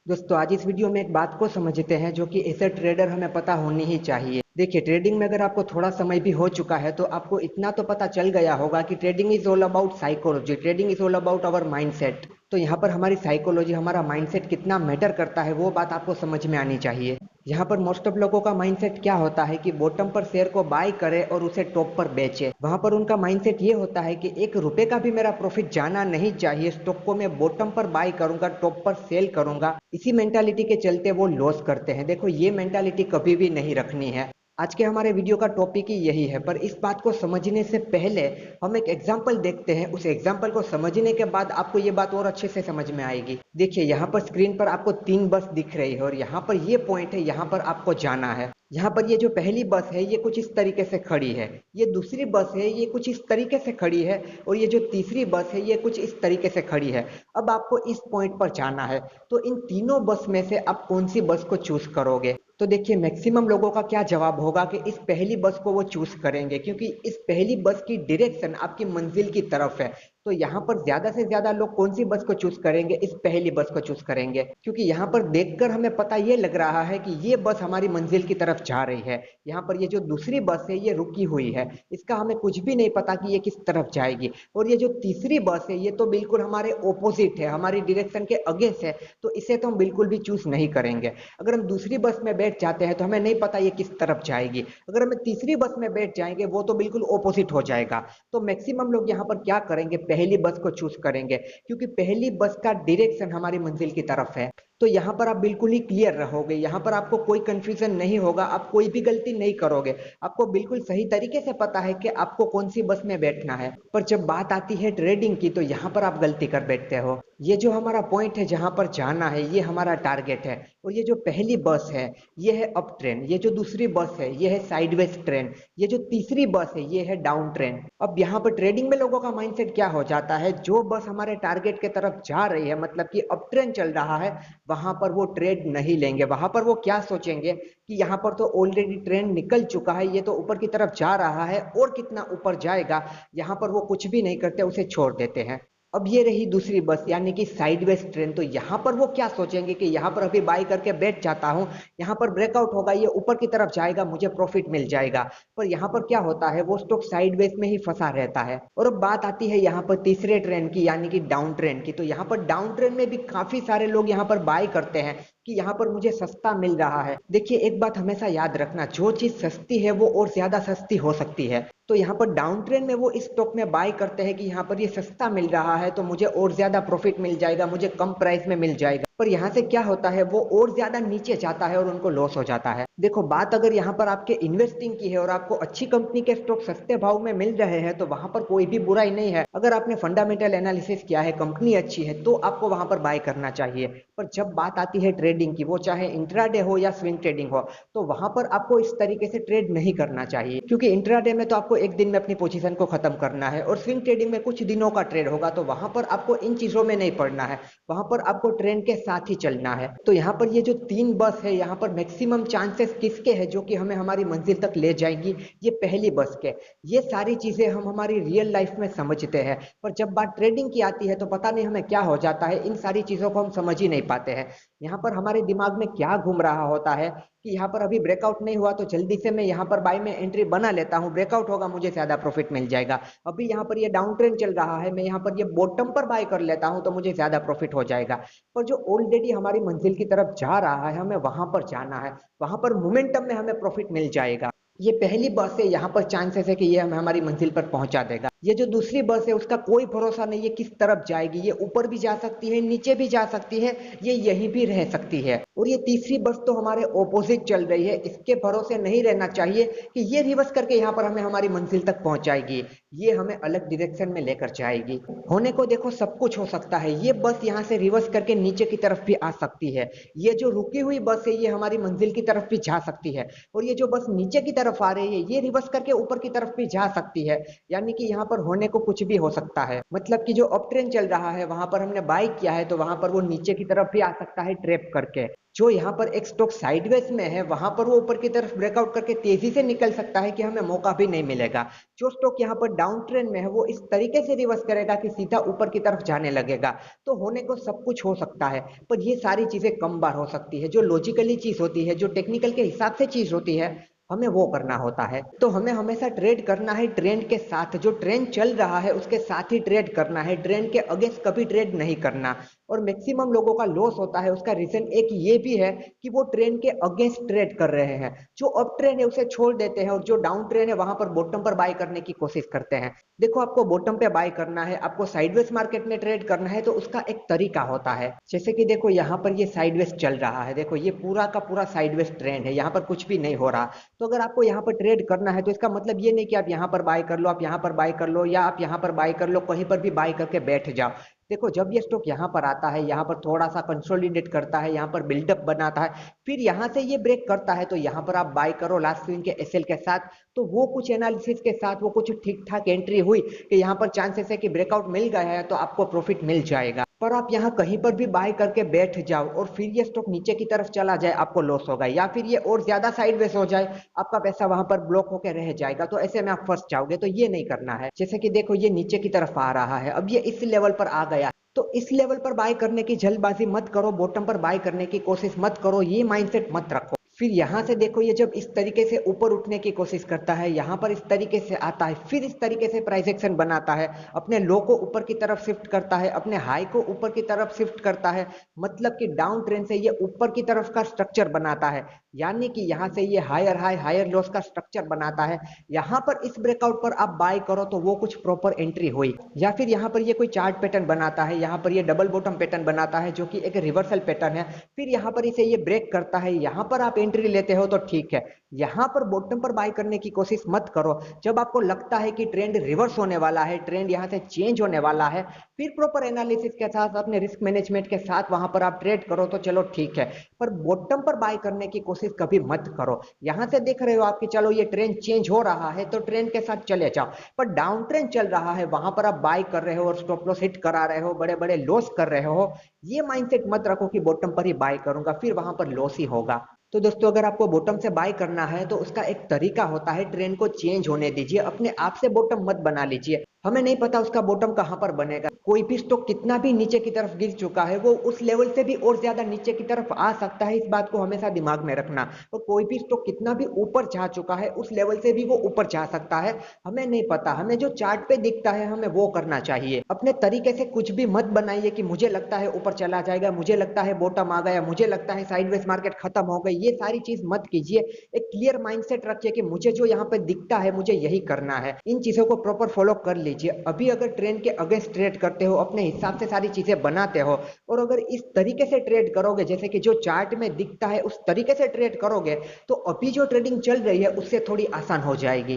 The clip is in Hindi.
दोस्तों आज इस वीडियो में एक बात को समझते हैं जो कि एज ट्रेडर हमें पता होनी ही चाहिए। देखिए, ट्रेडिंग में अगर आपको थोड़ा समय भी हो चुका है तो आपको इतना तो पता चल गया होगा कि trading is all about psychology, trading is all about our mindset. तो यहाँ पर हमारी साइकोलॉजी, हमारा माइंडसेट कितना मैटर करता है वो बात आपको समझ में आनी चाहिए। यहाँ पर मोस्ट ऑफ लोगों का माइंडसेट क्या होता है कि बॉटम पर शेयर को बाय करे और उसे टॉप पर बेचे। वहां पर उनका माइंडसेट ये होता है कि एक रुपए का भी मेरा प्रॉफिट जाना नहीं चाहिए, स्टॉक को मैं बॉटम पर बाय करूंगा, टॉप पर सेल करूंगा। इसी मेंटालिटी के चलते वो लॉस करते हैं। देखो, ये मेंटालिटी कभी भी नहीं रखनी है। आज के हमारे वीडियो का टॉपिक ही यही है, पर इस बात को समझने से पहले हम एक एग्जाम्पल देखते हैं। उस एग्जाम्पल को समझने के बाद आपको ये बात और अच्छे से समझ में आएगी। देखिए, यहाँ पर स्क्रीन पर आपको 3 बस दिख रही है और यहाँ पर ये पॉइंट है, यहाँ पर आपको जाना है। यहाँ पर ये जो पहली बस है ये कुछ इस तरीके से खड़ी है, ये दूसरी बस है ये कुछ इस तरीके से खड़ी है, और ये जो तीसरी बस है ये कुछ इस तरीके से खड़ी है। अब आपको इस पॉइंट पर जाना है, तो इन तीनों बस में से आप कौन सी बस को चूज करोगे? तो देखिए, मैक्सिमम लोगों का क्या जवाब होगा कि इस पहली बस को वो चूज करेंगे, क्योंकि इस पहली बस की डायरेक्शन आपकी मंजिल की तरफ है। तो यहाँ पर ज्यादा से ज्यादा लोग कौन सी बस को चूज करेंगे? इस पहली बस को चूज करेंगे, क्योंकि यहाँ पर देखकर हमें पता ये लग रहा है कि ये बस हमारी मंजिल की तरफ जा रही है। यहाँ पर ये जो दूसरी बस है ये रुकी हुई है, इसका हमें कुछ भी नहीं पता कि ये किस तरफ जाएगी। और ये जो तीसरी बस है ये तो बिल्कुल हमारे ऑपोजिट है, हमारी डायरेक्शन के अगेंस्ट है, तो इसे तो हम बिल्कुल भी चूज नहीं करेंगे। अगर हम दूसरी बस में बैठ जाते हैं तो हमें नहीं पता ये किस तरफ जाएगी। अगर हम तीसरी बस में बैठ जाएंगे वो तो बिल्कुल ऑपोजिट हो जाएगा। तो मैक्सिमम लोग यहाँ पर क्या करेंगे? पहली बस को चूज करेंगे, क्योंकि पहली बस का डायरेक्शन हमारी मंजिल की तरफ है। तो यहाँ पर आप बिल्कुल ही क्लियर रहोगे, यहाँ पर आपको कोई कंफ्यूजन नहीं होगा, आप कोई भी गलती नहीं करोगे। आपको बिल्कुल सही तरीके से पता है कि आपको कौन सी बस में बैठना है। पर जब बात आती है ट्रेडिंग की तो यहाँ पर आप गलती कर बैठते हो। ये जो हमारा पॉइंट है जहां पर जाना है ये हमारा टारगेट है, और ये जो पहली बस है ये है अप ट्रेंड, ये जो दूसरी बस है ये है साइडवेज ट्रेंड, ये जो तीसरी बस है ये है डाउन ट्रेंड। अब यहाँ पर ट्रेडिंग में लोगों का माइंडसेट क्या हो जाता है? जो बस हमारे टारगेट के तरफ जा रही है, मतलब कि अप ट्रेंड चल रहा है, वहां पर वो ट्रेड नहीं लेंगे। वहां पर वो क्या सोचेंगे कि यहाँ पर तो ऑलरेडी ट्रेंड निकल चुका है, ये तो ऊपर की तरफ जा रहा है, और कितना ऊपर जाएगा। यहाँ पर वो कुछ भी नहीं करते, उसे छोड़ देते हैं। अब ये रही दूसरी बस, यानी कि साइडवेज ट्रेंड। तो यहाँ पर वो क्या सोचेंगे कि यहाँ पर अभी बाई करके बैठ जाता हूँ, यहाँ पर ब्रेकआउट होगा, ये ऊपर की तरफ जाएगा, मुझे प्रॉफिट मिल जाएगा। पर यहाँ पर क्या होता है? वो स्टॉक साइडवेज में ही फंसा रहता है। और अब बात आती है यहाँ पर तीसरे ट्रेंड की, यानी कि डाउन ट्रेंड की। तो यहाँ पर डाउन ट्रेंड में भी काफी सारे लोग यहाँ पर बाय करते हैं कि यहाँ पर मुझे सस्ता मिल रहा है। देखिए, एक बात हमेशा याद रखना, जो चीज सस्ती है वो और ज्यादा सस्ती हो सकती है। तो यहाँ पर डाउन ट्रेंड में वो इस स्टॉक में बाय करते हैं कि यहाँ पर ये सस्ता मिल रहा है तो मुझे और ज्यादा प्रॉफिट मिल जाएगा, मुझे कम प्राइस में मिल जाएगा। पर यहाँ से क्या होता है? वो और ज्यादा नीचे जाता है और उनको लॉस हो जाता है। देखो, बात अगर यहाँ पर आपके इन्वेस्टिंग की है और आपको अच्छी कंपनी के स्टॉक सस्ते भाव में मिल रहे हैं तो वहां पर कोई भी बुराई नहीं है। अगर आपने फंडामेंटल एनालिसिस किया है, कंपनी अच्छी है, तो आपको वहां पर बाय करना चाहिए। पर जब बात आती है ट्रेडिंग की, वो चाहे इंट्राडे हो या स्विंग ट्रेडिंग हो, तो वहां पर आपको इस तरीके से ट्रेड नहीं करना चाहिए, क्योंकि इंट्राडे में तो आपको एक दिन में अपनी पोजीशन को खत्म करना है, और स्विंग ट्रेडिंग में कुछ दिनों का ट्रेड होगा, तो वहां पर आपको इन चीजों में नहीं पड़ना है। वहां पर आपको ट्रेंड के साथ ही चलना है। तो यहाँ पर ये जो 3 बस है, यहाँ पर मैक्सिमम चांसेस किसके हैं जो कि हमें हमारी मंजिल तक ले जाएंगी? ये पहली बस के। ये सारी चीजें हम हमारी रियल लाइफ में समझते हैं, पर जब बात ट्रेडिंग की आती है तो पता नहीं हमें क्या हो जाता है, इन सारी चीजों को हम समझ ही नहीं पाते हैं। यहाँ पर हमारे दिमाग में क्या घूम रहा होता है कि यहाँ पर अभी ब्रेकआउट नहीं हुआ तो जल्दी से मैं यहाँ पर बाय में एंट्री बना लेता हूँ, ब्रेकआउट होगा मुझे ज्यादा प्रॉफिट मिल जाएगा। अभी यहाँ पर ये डाउन ट्रेंड चल रहा है, मैं यहाँ पर ये बॉटम पर बाय कर लेता हूँ तो मुझे ज्यादा प्रॉफिट हो जाएगा। पर जो ऑलरेडी हमारी मंजिल की तरफ जा रहा है, हमें वहां पर जाना है, वहां पर मोमेंटम में हमें प्रॉफिट मिल जाएगा। ये पहली बस है, यहाँ पर चांसेस है कि ये हमें हमारी मंजिल पर पहुंचा देगा। ये जो दूसरी बस है उसका कोई भरोसा नहीं है किस तरफ जाएगी, ये ऊपर भी जा सकती है, नीचे भी जा सकती है, ये यहीं भी रह सकती है। और ये तीसरी बस तो हमारे ऑपोजिट चल रही है, इसके भरोसे नहीं रहना चाहिए कि ये रिवर्स करके यहाँ पर हमें हमारी मंजिल तक पहुंचाएगी, ये हमें अलग डायरेक्शन में लेकर जाएगी। होने को देखो सब कुछ हो सकता है, ये बस यहाँ से रिवर्स करके नीचे की तरफ भी आ सकती है, ये जो रुकी हुई बस है ये हमारी मंजिल की तरफ भी जा सकती है, और ये जो बस नीचे की तरफ आ रही है ये रिवर्स करके ऊपर की तरफ भी जा सकती है। यानी कि यहाँ पर होने को कुछ भी हो सकता है। मतलब कि जो अप ट्रेंड चल रहा है वहां पर हमने बाय किया है तो वहां पर वो नीचे की तरफ भी आ सकता है ट्रैप करके। जो यहाँ पर एक स्टॉक साइडवेज में है वहां पर वो ऊपर की तरफ ब्रेकआउट करके तेजी से निकल सकता है कि हमें मौका भी नहीं मिलेगा। जो स्टॉक यहाँ पर डाउन ट्रेंड में है वो इस तरीके से रिवर्स करेगा कि सीधा ऊपर की तरफ जाने लगेगा। तो होने को सब कुछ हो सकता है, पर ये सारी चीजें कम बार हो सकती है। जो लॉजिकली चीज होती है, जो टेक्निकल के हिसाब से चीज होती है, हमें वो करना होता है। तो हमें हमेशा ट्रेड करना है ट्रेंड के साथ, जो ट्रेंड चल रहा है उसके साथ ही ट्रेड करना है, ट्रेंड के अगेंस्ट कभी ट्रेड नहीं करना। और मैक्सिमम लोगों का लॉस होता है, उसका रीजन एक ये भी है कि वो ट्रेंड के अगेंस्ट ट्रेड कर रहे हैं। जो अप ट्रेंड है उसे छोड़ देते हैं और जो डाउन ट्रेंड है वहां पर बॉटम पर बाय करने की कोशिश करते हैं। देखो, आपको बॉटम पे बाय करना है, आपको साइडवेज मार्केट में ट्रेड करना है, तो उसका एक तरीका होता है। जैसे कि देखो यहाँ पर ये साइडवेज चल रहा है, देखो ये पूरा का पूरा साइडवेज ट्रेंड है, यहाँ पर कुछ भी नहीं हो रहा। तो अगर आपको यहाँ पर ट्रेड करना है तो इसका मतलब ये नहीं कि आप यहाँ पर बाय कर लो, आप यहाँ पर बाय कर लो, या आप यहाँ पर बाय कर लो, कहीं पर भी बाय करके बैठ जाओ। देखो, जब ये स्टॉक यहाँ पर आता है, यहाँ पर थोड़ा सा कंसोलिडेट करता है, यहाँ पर बिल्डअप बनाता है, फिर यहाँ से ये ब्रेक करता है, तो यहाँ पर आप बाय करो लास्ट स्विंग के एसएल के साथ। तो वो कुछ एनालिसिस के साथ, वो कुछ ठीक ठाक एंट्री हुई कि यहाँ पर चांसेस है कि ब्रेकआउट मिल गया है, तो आपको प्रॉफिट मिल जाएगा। पर आप यहाँ कहीं पर भी बाय करके बैठ जाओ और फिर ये स्टॉक नीचे की तरफ चला जाए, आपको लॉस होगा। या फिर ये और ज्यादा साइडवेज हो जाए, आपका पैसा वहां पर ब्लॉक होकर रह जाएगा, तो ऐसे में आप फंस जाओगे। तो ये नहीं करना है। जैसे कि देखो, ये नीचे की तरफ आ रहा है, अब ये इस लेवल पर आ गया, तो इस लेवल पर बाय करने की जल्दबाजी मत करो, बॉटम पर बाय करने की कोशिश मत करो, ये माइंडसेट मत रखो। फिर यहां से देखो, ये जब इस तरीके से ऊपर उठने की कोशिश करता है, यहां पर इस तरीके से आता है, फिर इस तरीके से प्राइस एक्शन बनाता है, अपने लो को ऊपर की तरफ शिफ्ट करता है, अपने हाई को ऊपर की तरफ शिफ्ट करता है, मतलब कि डाउन ट्रेंड से ये ऊपर की तरफ का स्ट्रक्चर बनाता है। यानी कि यहां से ये हायर हाई हायर लॉस का स्ट्रक्चर बनाता है। यहां पर इस ब्रेकआउट पर आप बाय करो तो वो कुछ प्रॉपर एंट्री हुई। या फिर यहां पर ये कोई चार्ट पैटर्न बनाता है, यहां पर ये डबल बॉटम पैटर्न बनाता है जो कि एक रिवर्सल पैटर्न है, फिर यहां पर इसे ये ब्रेक करता है, यहां पर आप एंट्री लेते हो तो ठीक है। यहां पर बॉटम पर बाय करने की कोशिश मत करो। जब आपको लगता है कि ट्रेंड रिवर्स होने वाला है, ट्रेंड यहां से चेंज होने वाला है, फिर प्रॉपर एनालिसिस के साथ, अपने रिस्क मैनेजमेंट के साथ वहां पर आप ट्रेड करो तो चलो ठीक है। पर बॉटम पर बाय करने की कोशिश कभी मत करो। यहां से देख रहे हो आप कि चलो ये ट्रेंड चेंज हो रहा है, तो ट्रेंड के साथ चले जाओ। पर डाउन ट्रेंड चल रहा है, वहां पर आप बाय कर रहे हो और स्टॉप लॉस हिट करा रहे हो, बड़े बड़े लॉस कर रहे हो। ये माइंडसेट मत रखो कि बॉटम पर ही बाय करूंगा, फिर वहां पर लॉस ही होगा। तो दोस्तों, अगर आपको बॉटम से बाय करना है तो उसका एक तरीका होता है, ट्रेंड को चेंज होने दीजिए, अपने आप से बॉटम मत बना लीजिए। हमें नहीं पता उसका बॉटम कहां पर बनेगा। कोई भी स्टॉक कितना भी नीचे की तरफ गिर चुका है, वो उस लेवल से भी और ज्यादा नीचे की तरफ आ सकता है, इस बात को हमेशा दिमाग में रखना। और कोई भी स्टॉक कितना भी ऊपर जा चुका है, उस लेवल से भी वो ऊपर जा सकता है। हमें नहीं पता, हमें जो चार्ट पे दिखता है हमें वो करना चाहिए। अपने तरीके से कुछ भी मत बनाइए कि मुझे लगता है ऊपर चला जाएगा, मुझे लगता है बॉटम आ गया, मुझे लगता है साइडवेज मार्केट खत्म हो गई। ये सारी चीज मत कीजिए। एक क्लियर माइंडसेट रखिए कि मुझे जो यहाँ पे दिखता है मुझे यही करना है। इन चीजों को प्रॉपर फॉलो कर लीजिए। अभी अगर ट्रेंड के अगेंस्ट ट्रेड करते हो, अपने हिसाब से सारी चीजें बनाते हो, और अगर इस तरीके से ट्रेड करोगे जैसे कि जो चार्ट में दिखता है उस तरीके से ट्रेड करोगे, तो अभी जो ट्रेडिंग चल रही है उससे थोड़ी आसान हो जाएगी।